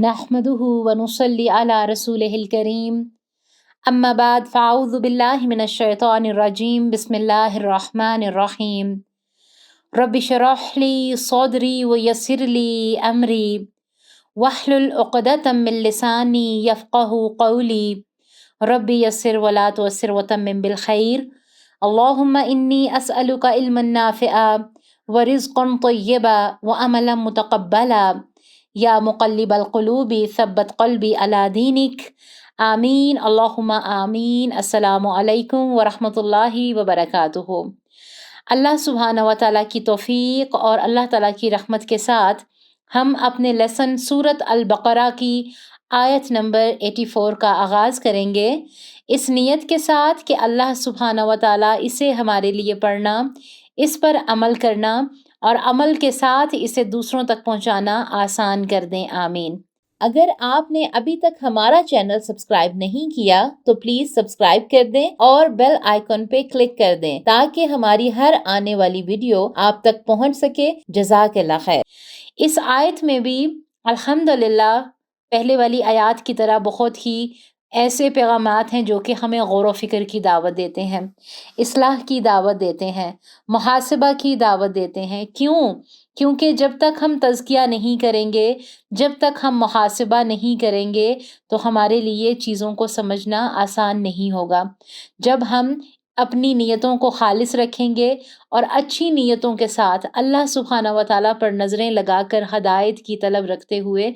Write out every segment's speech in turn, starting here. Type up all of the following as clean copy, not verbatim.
نحمده ونصلي على رسوله الكريم اما بعد فاعوذ باللہ من الشیطان الرجیم بسم اللہ الرحمن الرحیم رب اشرح لی صدری ویسر لی امری واحلل عقدۃ من لسانی یفقهوا قولی رب یسر ولا تعسر وتمم بالخیر اللہم انی اسألک علما نافعا ورزقا طیبا وعملا متقبلا یا مقلب القلوب ثبت قلبی علی دینک آمین اللہم آمین۔ السلام علیکم ورحمۃ اللہ وبرکاتہ۔ اللہ سبحانہ و تعالیٰ کی توفیق اور اللہ تعالیٰ کی رحمت کے ساتھ ہم اپنے لیسن سورۃ البقرہ کی آیت نمبر 84 کا آغاز کریں گے، اس نیت کے ساتھ کہ اللہ سبحانہ و تعالیٰ اسے ہمارے لیے پڑھنا، اس پر عمل کرنا اور عمل کے ساتھ اسے دوسروں تک پہنچانا آسان کر دیں، آمین۔ اگر آپ نے ابھی تک ہمارا چینل سبسکرائب نہیں کیا تو پلیز سبسکرائب کر دیں اور بیل آئیکن پہ کلک کر دیں تاکہ ہماری ہر آنے والی ویڈیو آپ تک پہنچ سکے۔ جزاک اللہ خیر۔ اس آیت میں بھی الحمدللہ پہلے والی آیات کی طرح بہت ہی ایسے پیغامات ہیں جو کہ ہمیں غور و فکر کی دعوت دیتے ہیں، اصلاح کی دعوت دیتے ہیں، محاسبہ کی دعوت دیتے ہیں۔ کیونکہ جب تک ہم تزکیہ نہیں کریں گے، جب تک ہم محاسبہ نہیں کریں گے تو ہمارے لیے چیزوں کو سمجھنا آسان نہیں ہوگا۔ جب ہم اپنی نیتوں کو خالص رکھیں گے اور اچھی نیتوں کے ساتھ اللہ سبحانہ و تعالیٰ پر نظریں لگا کر ہدایت کی طلب رکھتے ہوئے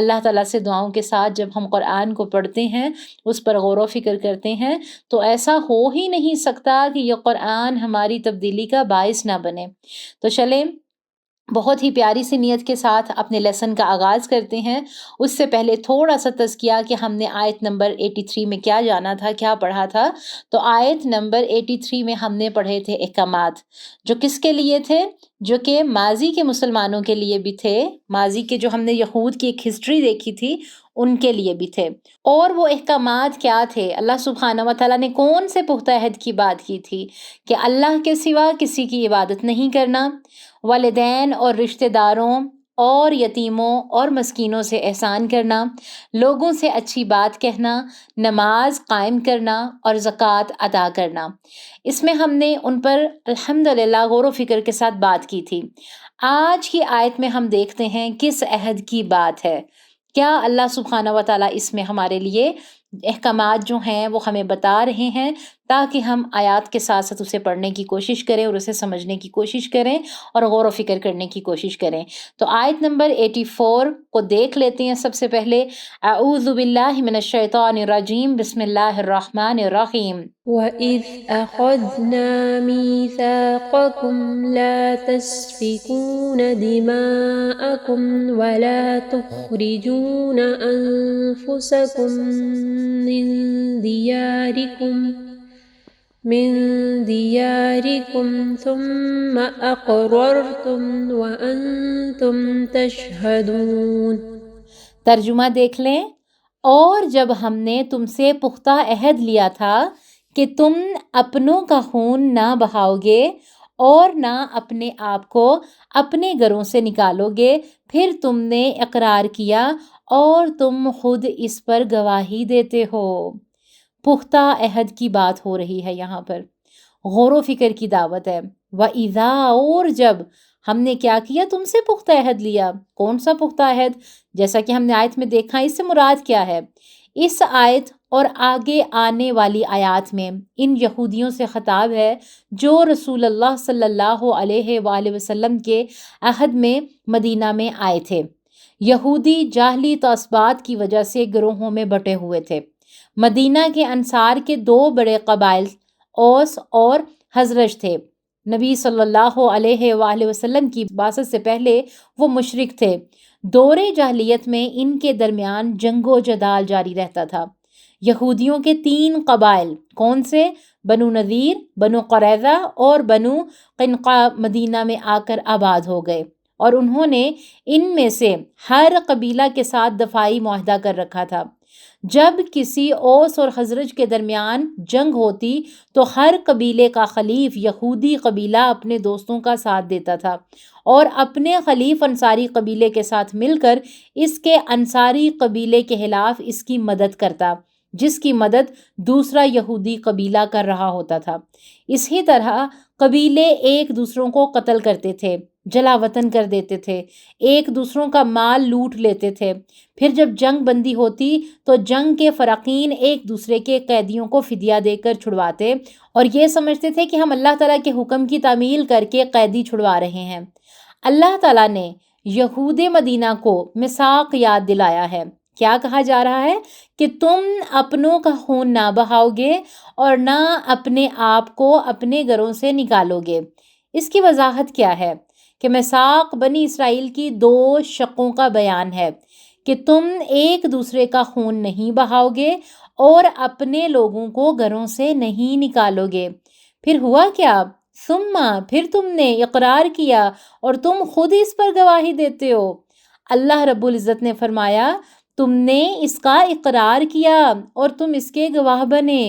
اللہ تعالیٰ سے دعاؤں کے ساتھ جب ہم قرآن کو پڑھتے ہیں، اس پر غور و فکر کرتے ہیں، تو ایسا ہو ہی نہیں سکتا کہ یہ قرآن ہماری تبدیلی کا باعث نہ بنے۔ تو چلیں بہت ہی پیاری سی نیت کے ساتھ اپنے لیسن کا آغاز کرتے ہیں۔ اس سے پہلے تھوڑا سا تذکیہ کہ ہم نے آیت نمبر 83 میں کیا جانا تھا، کیا پڑھا تھا۔ تو آیت نمبر 83 میں ہم نے پڑھے تھے احکامات، جو کس کے لیے تھے؟ جو کہ ماضی کے مسلمانوں کے لیے بھی تھے، ماضی کے جو ہم نے یہود کی ایک ہسٹری دیکھی تھی ان کے لیے بھی تھے۔ اور وہ احکامات کیا تھے؟ اللہ سبحانہ و تعالیٰ نے کون سے پختہ عہد کی بات کی تھی کہ اللہ کے سوا کسی کی عبادت نہیں کرنا، والدین اور رشتہ داروں اور یتیموں اور مسکینوں سے احسان کرنا، لوگوں سے اچھی بات کہنا، نماز قائم کرنا اور زکوٰۃ ادا کرنا۔ اس میں ہم نے ان پر الحمدللہ غور و فکر کے ساتھ بات کی تھی۔ آج کی آیت میں ہم دیکھتے ہیں کس عہد کی بات ہے، کیا اللہ سبحانہ و تعالیٰ اس میں ہمارے لیے احکامات جو ہیں وہ ہمیں بتا رہے ہیں تاکہ ہم آیات کے ساتھ ساتھ اسے پڑھنے کی کوشش کریں اور اسے سمجھنے کی کوشش کریں اور غور و فکر کرنے کی کوشش کریں۔ تو آیت نمبر 84 کو دیکھ لیتے ہیں۔ سب سے پہلے اعوذ باللہ من الشیطان الرجیم بسم اللہ الرحمن الرحیم۔ وَإِذْ أَخَذْنَا مِيثَاقَكُمْ لَا تَسْفِكُونَ دِمَاءَكُمْ وَلَا تُخْرِجُونَ أَنفُسَكُمْ من دياركم ثم أقررتم وأنتم تشهدون۔ ترجمہ دیکھ لیں۔ اور جب ہم نے تم سے پختہ عہد لیا تھا کہ تم اپنوں کا خون نہ بہاؤ گے اور نہ اپنے آپ کو اپنے گھروں سے نکالو گے، پھر تم نے اقرار کیا اور تم خود اس پر گواہی دیتے ہو۔ پختہ عہد کی بات ہو رہی ہے یہاں پر، غور و فکر کی دعوت ہے۔ وَإِذَا، اور جب ہم نے کیا کیا؟ تم سے پختہ عہد لیا۔ کون سا پختہ عہد؟ جیسا کہ ہم نے آیت میں دیکھا، اس سے مراد کیا ہے؟ اس آیت اور آگے آنے والی آیات میں ان یہودیوں سے خطاب ہے جو رسول اللہ صلی اللہ علیہ وآلہ وسلم کے عہد میں مدینہ میں آئے تھے۔ یہودی جاہلی تعصبات کی وجہ سے گروہوں میں بٹے ہوئے تھے۔ مدینہ کے انصار کے دو بڑے قبائل اوس اور خزرج تھے۔ نبی صلی اللہ علیہ وآلہ وسلم کی بعثت سے پہلے وہ مشرک تھے۔ دور جاہلیت میں ان کے درمیان جنگ و جدال جاری رہتا تھا۔ یہودیوں کے 3 قبائل کون سے؟ بنو نذیر، بنو قریظہ اور بنو قینقاع مدینہ میں آ کر آباد ہو گئے، اور انہوں نے ان میں سے ہر قبیلہ کے ساتھ دفاعی معاہدہ کر رکھا تھا جب کسی اوس اور خزرج کے درمیان جنگ ہوتی تو ہر قبیلے کا خلیف یہودی قبیلہ اپنے دوستوں کا ساتھ دیتا تھا اور اپنے خلیف انصاری قبیلے کے ساتھ مل کر اس کے انصاری قبیلے کے خلاف اس کی مدد کرتا، جس کی مدد دوسرا یہودی قبیلہ کر رہا ہوتا تھا۔ اسی طرح قبیلے ایک دوسروں کو قتل کرتے تھے، جلا وطن کر دیتے تھے، ایک دوسروں کا مال لوٹ لیتے تھے۔ پھر جب جنگ بندی ہوتی تو جنگ کے فریقین ایک دوسرے کے قیدیوں کو فدیہ دے کر چھڑواتے اور یہ سمجھتے تھے کہ ہم اللہ تعالیٰ کے حکم کی تعمیل کر کے قیدی چھڑوا رہے ہیں۔ اللہ تعالیٰ نے یہود مدینہ کو میثاق یاد دلایا ہے۔ کیا کہا جا رہا ہے کہ تم اپنوں کا خون نہ بہاؤ گے اور نہ اپنے آپ کو اپنے گھروں سے نکالو گے۔ اس کی وضاحت کیا ہے کہ میثاق بنی اسرائیل کی 2 شقوں کا بیان ہے کہ تم ایک دوسرے کا خون نہیں بہاؤ گے اور اپنے لوگوں کو گھروں سے نہیں نکالو گے۔ پھر ہوا کیا؟ ثم پھر تم نے اقرار کیا اور تم خود اس پر گواہی دیتے ہو۔ اللہ رب العزت نے فرمایا تم نے اس کا اقرار کیا اور تم اس کے گواہ بنے۔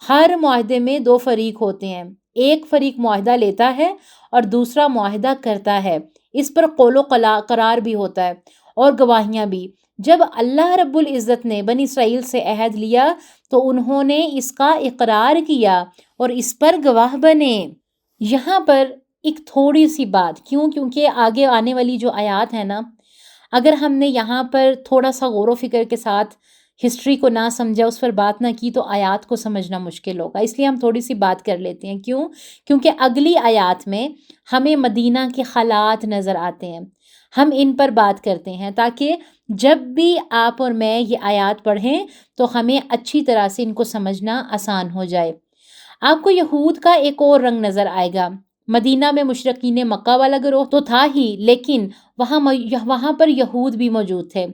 ہر معاہدے میں 2 فریق ہوتے ہیں، ایک فریق معاہدہ لیتا ہے اور دوسرا معاہدہ کرتا ہے۔ اس پر قول و قرار بھی ہوتا ہے اور گواہیاں بھی۔ جب اللہ رب العزت نے بنی اسرائیل سے عہد لیا تو انہوں نے اس کا اقرار کیا اور اس پر گواہ بنے۔ یہاں پر ایک تھوڑی سی بات، کیونکہ آگے آنے والی جو آیات ہے نا، اگر ہم نے یہاں پر تھوڑا سا غور و فکر کے ساتھ ہسٹری کو نہ سمجھا، اس پر بات نہ کی تو آیات کو سمجھنا مشکل ہوگا، اس لیے ہم تھوڑی سی بات کر لیتے ہیں۔ کیونکہ اگلی آیات میں ہمیں مدینہ کے حالات نظر آتے ہیں، ہم ان پر بات کرتے ہیں تاکہ جب بھی آپ اور میں یہ آیات پڑھیں تو ہمیں اچھی طرح سے ان کو سمجھنا آسان ہو جائے۔ آپ کو یہود کا ایک اور رنگ نظر آئے گا۔ مدینہ میں مشرکین مکہ والا گروہ تو تھا ہی، لیکن وہاں پر یہود بھی موجود تھے،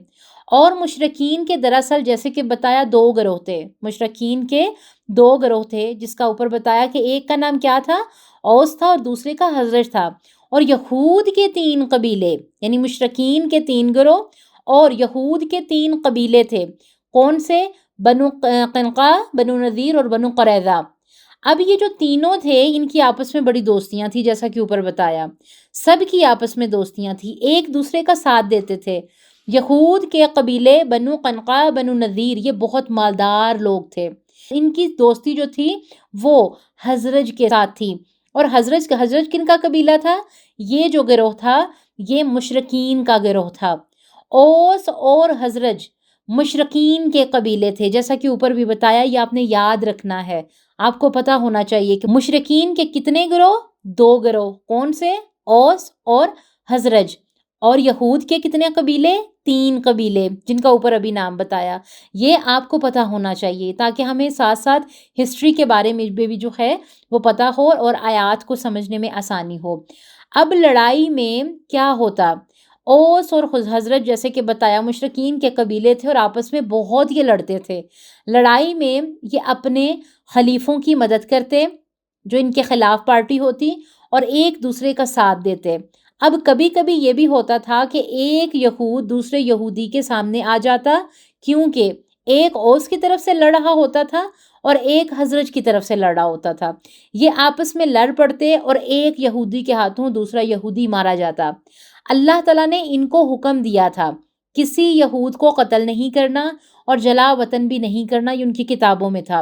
اور مشرکین کے دراصل جیسے کہ بتایا 2 گروہ تھے، مشرکین کے 2 گروہ تھے، جس کا اوپر بتایا کہ ایک کا نام کیا تھا؟ اوس تھا، اور دوسرے کا خزرج تھا۔ اور یہود کے 3 قبیلے، یعنی مشرکین کے 3 گروہ اور یہود کے 3 قبیلے تھے۔ کون سے؟ بنو قینقاع، بنو نذیر اور بنو قریظہ۔ اب یہ جو تینوں تھے ان کی آپس میں بڑی دوستیاں تھیں، جیسا کہ اوپر بتایا سب کی آپس میں دوستیاں تھیں، ایک دوسرے کا ساتھ دیتے تھے۔ یہود کے قبیلے بنو قینقاع، بنو نذیر، یہ بہت مالدار لوگ تھے، ان کی دوستی جو تھی وہ خزرج کے ساتھ تھی۔ اور خزرج کن کا قبیلہ تھا؟ یہ جو گروہ تھا یہ مشرکین کا گروہ تھا۔ اوس اور خزرج مشرکین کے قبیلے تھے، جیسا کہ اوپر بھی بتایا، یہ آپ نے یاد رکھنا ہے۔ آپ کو پتا ہونا چاہیے کہ مشرکین کے کتنے گروہ؟ 2 گروہ۔ کون سے؟ اوس اور خزرج۔ اور یہود کے کتنے قبیلے؟ 3 قبیلے، جن کا اوپر ابھی نام بتایا۔ یہ آپ کو پتا ہونا چاہیے تاکہ ہمیں ساتھ ساتھ ہسٹری کے بارے میں بھی جو ہے وہ پتا ہو اور آیات کو سمجھنے میں آسانی ہو۔ اب لڑائی میں کیا ہوتا؟ اوس اور خزرج جیسے کہ بتایا مشرکین کے قبیلے تھے اور آپس میں بہت یہ لڑتے تھے۔ لڑائی میں یہ اپنے خلیفوں کی مدد کرتے جو ان کے خلاف پارٹی ہوتی اور ایک دوسرے کا ساتھ دیتے۔ اب کبھی کبھی یہ بھی ہوتا تھا کہ ایک یہود دوسرے یہودی کے سامنے آ جاتا، کیونکہ ایک اوس کی طرف سے لڑ رہا ہوتا تھا اور ایک خزرج کی طرف سے لڑ رہا ہوتا تھا۔ یہ آپس میں لڑ پڑتے اور ایک یہودی کے ہاتھوں دوسرا یہودی مارا جاتا۔ اللہ تعالیٰ نے ان کو حکم دیا تھا کسی یہود کو قتل نہیں کرنا اور جلا وطن بھی نہیں کرنا، یہ ان کی کتابوں میں تھا،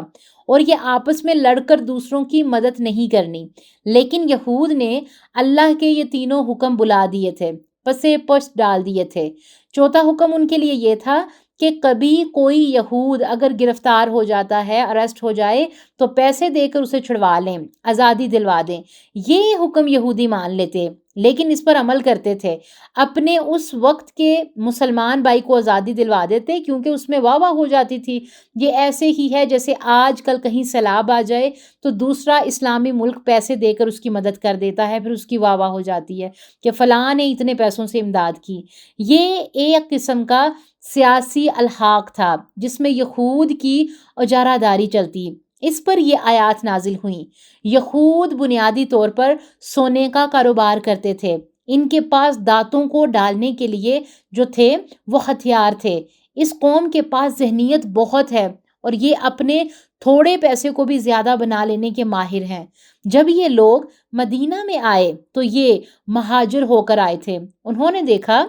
اور یہ آپس میں لڑ کر دوسروں کی مدد نہیں کرنی۔ لیکن یہود نے اللہ کے یہ تینوں حکم بلا دیے تھے، پسے پشت ڈال دیے تھے۔ چوتھا حکم ان کے لیے یہ تھا کہ کبھی کوئی یہود اگر گرفتار ہو جاتا ہے، اریسٹ ہو جائے، تو پیسے دے کر اسے چھڑوا لیں، آزادی دلوا دیں۔ یہ حکم یہودی مان لیتے، لیکن اس پر عمل کرتے تھے۔ اپنے اس وقت کے مسلمان بھائی کو آزادی دلوا دیتے، کیونکہ اس میں واہ واہ ہو جاتی تھی۔ یہ ایسے ہی ہے جیسے آج کل کہیں سیلاب آ جائے تو دوسرا اسلامی ملک پیسے دے کر اس کی مدد کر دیتا ہے، پھر اس کی واہ واہ ہو جاتی ہے کہ فلاں نے اتنے پیسوں سے امداد کی۔ یہ ایک قسم کا سیاسی الحاق تھا جس میں یہود کی اجارہ داری چلتی۔ اس پر یہ آیات نازل ہوئیں۔ یہود بنیادی طور پر سونے کا کاروبار کرتے تھے۔ ان کے پاس دانتوں کو ڈالنے کے لیے جو تھے وہ ہتھیار تھے۔ اس قوم کے پاس ذہنیت بہت ہے اور یہ اپنے تھوڑے پیسے کو بھی زیادہ بنا لینے کے ماہر ہیں۔ جب یہ لوگ مدینہ میں آئے تو یہ مہاجر ہو کر آئے تھے۔ انہوں نے دیکھا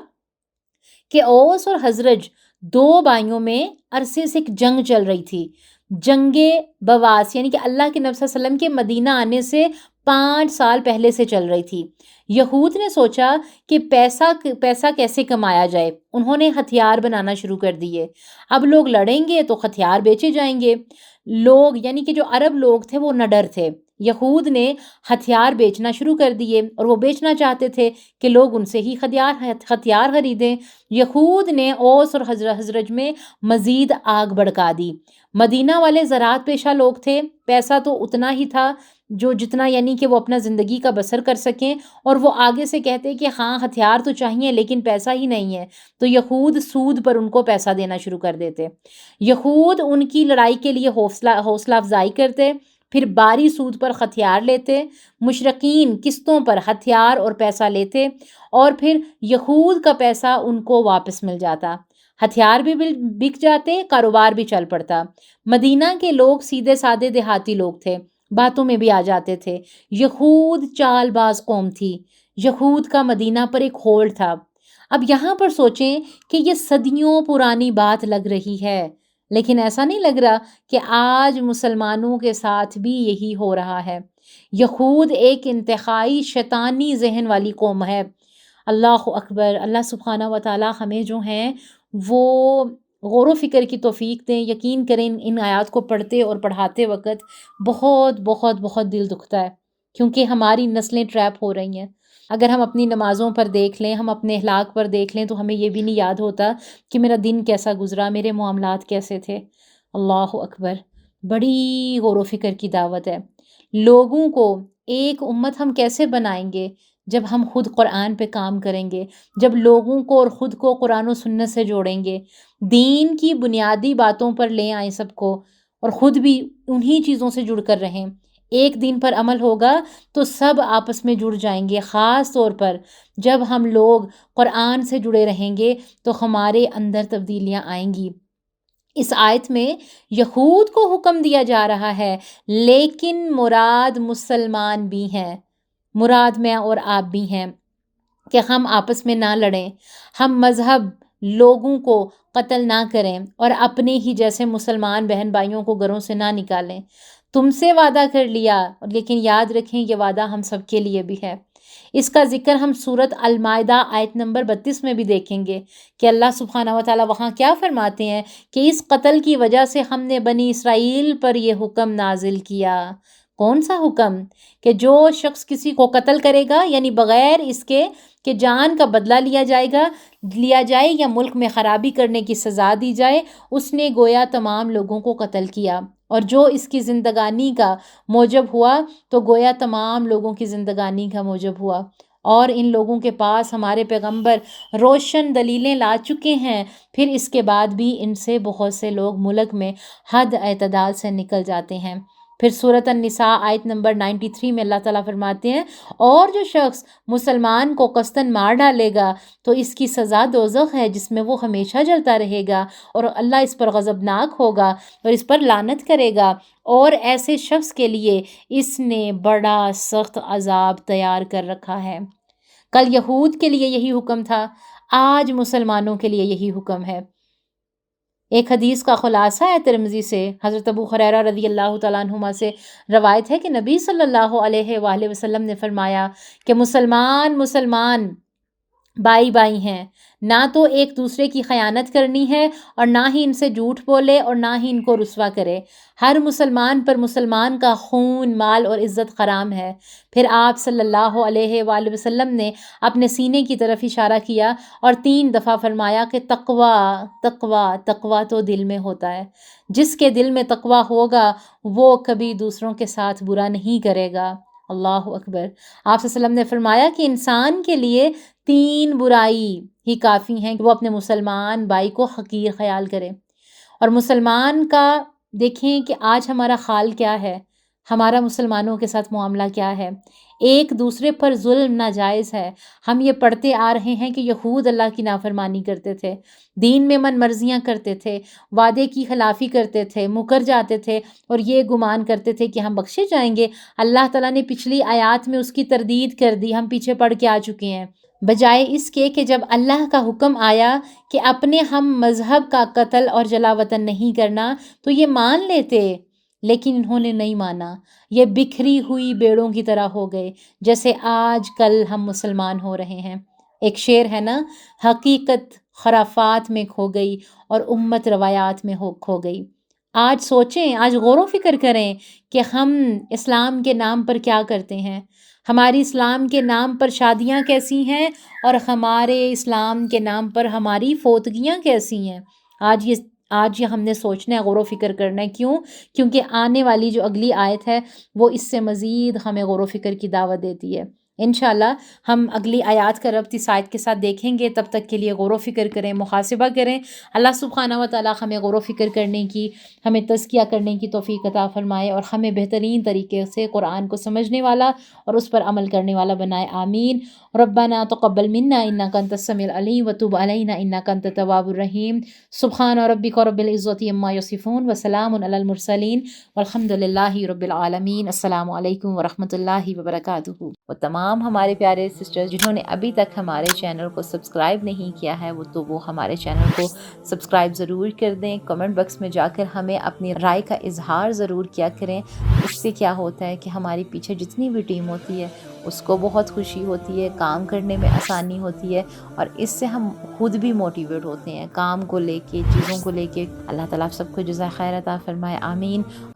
کہ اوس اور خزرج دو بھائیوں میں عرصے سے ایک جنگ چل رہی تھی، جنگ بواس، یعنی کہ اللہ کے نبی صلی اللہ علیہ وسلم کے مدینہ آنے سے 5 سال پہلے سے چل رہی تھی۔ یہود نے سوچا کہ پیسہ کیسے کمایا جائے، انہوں نے ہتھیار بنانا شروع کر دیے۔ اب لوگ لڑیں گے تو ہتھیار بیچے جائیں گے۔ لوگ یعنی کہ جو عرب لوگ تھے وہ نڈر تھے، یہود نے ہتھیار بیچنا شروع کر دیے اور وہ بیچنا چاہتے تھے کہ لوگ ان سے ہی ہتھیار خریدیں۔ یہود نے اوس اور خزرج میں مزید آگ بھڑکا دی۔ مدینہ والے زراعت پیشہ لوگ تھے، پیسہ تو اتنا ہی تھا جتنا یعنی کہ وہ اپنا زندگی کا بسر کر سکیں، اور وہ آگے سے کہتے کہ ہاں ہتھیار تو چاہیے لیکن پیسہ ہی نہیں ہے، تو یہود سود پر ان کو پیسہ دینا شروع کر دیتے۔ یہود ان کی لڑائی کے لیے حوصلہ افزائی کرتے، پھر باری سود پر ہتھیار لیتے، مشرکین قسطوں پر ہتھیار اور پیسہ لیتے، اور پھر یہود کا پیسہ ان کو واپس مل جاتا، ہتھیار بھی بک جاتے، کاروبار بھی چل پڑتا۔ مدینہ کے لوگ سیدھے سادے دیہاتی لوگ تھے، باتوں میں بھی آ جاتے تھے۔ یہود چال باز قوم تھی، یہود کا مدینہ پر ایک ہولڈ تھا۔ اب یہاں پر سوچیں کہ یہ صدیوں پرانی بات لگ رہی ہے، لیکن ایسا نہیں لگ رہا کہ آج مسلمانوں کے ساتھ بھی یہی ہو رہا ہے۔ یہود ایک انتہائی شیطانی ذہن والی قوم ہے۔ اللہ اکبر، اللہ سبحانہ و تعالی ہمیں جو ہیں وہ غور و فکر کی توفیق دیں۔ یقین کریں ان آیات کو پڑھتے اور پڑھاتے وقت بہت بہت بہت دل دکھتا ہے، کیونکہ ہماری نسلیں ٹریپ ہو رہی ہیں۔ اگر ہم اپنی نمازوں پر دیکھ لیں، ہم اپنے اخلاق پر دیکھ لیں تو ہمیں یہ بھی نہیں یاد ہوتا کہ میرا دن کیسا گزرا، میرے معاملات کیسے تھے۔ اللہ اکبر، بڑی غور و فکر کی دعوت ہے۔ لوگوں کو ایک امت ہم کیسے بنائیں گے؟ جب ہم خود قرآن پہ کام کریں گے، جب لوگوں کو اور خود کو قرآن و سنت سے جوڑیں گے، دین کی بنیادی باتوں پر لے آئیں سب کو، اور خود بھی انہی چیزوں سے جڑ کر رہیں۔ ایک دین پر عمل ہوگا تو سب آپس میں جڑ جائیں گے۔ خاص طور پر جب ہم لوگ قرآن سے جڑے رہیں گے تو ہمارے اندر تبدیلیاں آئیں گی۔ اس آیت میں یہود کو حکم دیا جا رہا ہے، لیکن مراد مسلمان بھی ہیں، مراد میں اور آپ بھی ہیں، کہ ہم آپس میں نہ لڑیں، ہم مذہب لوگوں کو قتل نہ کریں اور اپنے ہی جیسے مسلمان بہن بھائیوں کو گھروں سے نہ نکالیں۔ تم سے وعدہ کر لیا، لیکن یاد رکھیں یہ وعدہ ہم سب کے لیے بھی ہے۔ اس کا ذکر ہم سورۃ المائدہ آیت نمبر 32 میں بھی دیکھیں گے کہ اللہ سبحانہ و تعالیٰ وہاں کیا فرماتے ہیں کہ اس قتل کی وجہ سے ہم نے بنی اسرائیل پر یہ حکم نازل کیا۔ کون سا حکم؟ کہ جو شخص کسی کو قتل کرے گا، یعنی بغیر اس کے کہ جان کا بدلہ لیا جائے یا ملک میں خرابی کرنے کی سزا دی جائے، اس نے گویا تمام لوگوں کو قتل کیا، اور جو اس کی زندگانی کا موجب ہوا تو گویا تمام لوگوں کی زندگانی کا موجب ہوا۔ اور ان لوگوں کے پاس ہمارے پیغمبر روشن دلیلیں لا چکے ہیں، پھر اس کے بعد بھی ان سے بہت سے لوگ ملک میں حد اعتدال سے نکل جاتے ہیں۔ پھر سورۃ النساء آیت نمبر 93 میں اللہ تعالیٰ فرماتے ہیں، اور جو شخص مسلمان کو قصداً مار ڈالے گا تو اس کی سزا دوزخ ہے، جس میں وہ ہمیشہ جلتا رہے گا، اور اللہ اس پر غضبناک ہوگا اور اس پر لعنت کرے گا، اور ایسے شخص کے لیے اس نے بڑا سخت عذاب تیار کر رکھا ہے۔ کل یہود کے لیے یہی حکم تھا، آج مسلمانوں کے لیے یہی حکم ہے۔ ایک حدیث کا خلاصہ ہے ترمذی سے، حضرت ابو ہریرہ رضی اللہ تعالیٰ عنہما سے روایت ہے کہ نبی صلی اللہ علیہ وآلہ وسلم نے فرمایا کہ مسلمان بھائی بھائی ہیں، نہ تو ایک دوسرے کی خیانت کرنی ہے اور نہ ہی ان سے جھوٹ بولے اور نہ ہی ان کو رسوا کرے۔ ہر مسلمان پر مسلمان کا خون، مال اور عزت حرام ہے۔ پھر آپ صلی اللہ علیہ وآلہ وسلم نے اپنے سینے کی طرف اشارہ کیا اور 3 دفعہ فرمایا کہ تقویٰ تقویٰ تقویٰ تو دل میں ہوتا ہے، جس کے دل میں تقویٰ ہوگا وہ کبھی دوسروں کے ساتھ برا نہیں کرے گا۔ اللہ اکبر۔ آپ صلی اللہ علیہ وسلم نے فرمایا کہ انسان کے لیے 3 برائی ہی کافی ہیں کہ وہ اپنے مسلمان بھائی کو حقیر خیال کرے۔ اور مسلمان کا دیکھیں کہ آج ہمارا حال کیا ہے، ہمارا مسلمانوں کے ساتھ معاملہ کیا ہے؟ ایک دوسرے پر ظلم ناجائز ہے۔ ہم یہ پڑھتے آ رہے ہیں کہ یہود اللہ کی نافرمانی کرتے تھے، دین میں من مرضیاں کرتے تھے، وعدے کی خلافی کرتے تھے، مکر جاتے تھے اور یہ گمان کرتے تھے کہ ہم بخشے جائیں گے۔ اللہ تعالیٰ نے پچھلی آیات میں اس کی تردید کر دی، ہم پیچھے پڑھ کے آ چکے ہیں۔ بجائے اس کے کہ جب اللہ کا حکم آیا کہ اپنے ہم مذہب کا قتل اور جلا وطن نہیں کرنا تو یہ مان لیتے، لیکن انہوں نے نہیں مانا۔ یہ بکھری ہوئی بیڑوں کی طرح ہو گئے، جیسے آج کل ہم مسلمان ہو رہے ہیں۔ ایک شعر ہے نا، حقیقت خرافات میں کھو گئی اور امت روایات میں کھو گئی۔ آج سوچیں، آج غور و فکر کریں کہ ہم اسلام کے نام پر کیا کرتے ہیں۔ ہماری اسلام کے نام پر شادیاں کیسی ہیں اور ہمارے اسلام کے نام پر ہماری فوتگیاں کیسی ہیں۔ آج یہ ہم نے سوچنا ہے، غور و فکر کرنا ہے۔ کیوں؟ کیونکہ آنے والی جو اگلی آیت ہے وہ اس سے مزید ہمیں غور و فکر کی دعوت دیتی ہے۔ انشاءاللہ ہم اگلی آیات کا ربط اس آیت کے ساتھ دیکھیں گے۔ تب تک کے لیے غور و فکر کریں، محاسبہ کریں۔ اللہ سبحانہ و تعالیٰ ہمیں غور و فکر کرنے کی، ہمیں تزکیہ کرنے کی توفیق عطا فرمائے اور ہمیں بہترین طریقے سے قرآن کو سمجھنے والا اور اس پر عمل کرنے والا بنائے، آمین۔ ربنا تقبل منا انک انت السمیع العلیم وتب علینا انک انت التواب الرحیم۔ سبحان ربک رب العزۃ عما یصفون وسلام علی المرسلین والحمد للہ رب العالمین۔ السلام علیکم ورحمۃ اللہ وبرکاتہ۔ وہ تمام ہمارے پیارے سسٹرز جنہوں نے ابھی تک ہمارے چینل کو سبسکرائب نہیں کیا ہے وہ ہمارے چینل کو سبسکرائب ضرور کر دیں۔ کمنٹ باکس میں جا کر ہمیں اپنی رائے کا اظہار ضرور کیا کریں۔ اس سے کیا ہوتا ہے کہ ہماری پیچھے جتنی بھی ٹیم ہوتی ہے اس کو بہت خوشی ہوتی ہے، کام کرنے میں آسانی ہوتی ہے اور اس سے ہم خود بھی موٹیویٹ ہوتے ہیں کام کو لے کے، چیزوں کو لے کے۔ اللہ تعالیٰ آپ سب کو جزائے خیر عطا فرمائے، آمین۔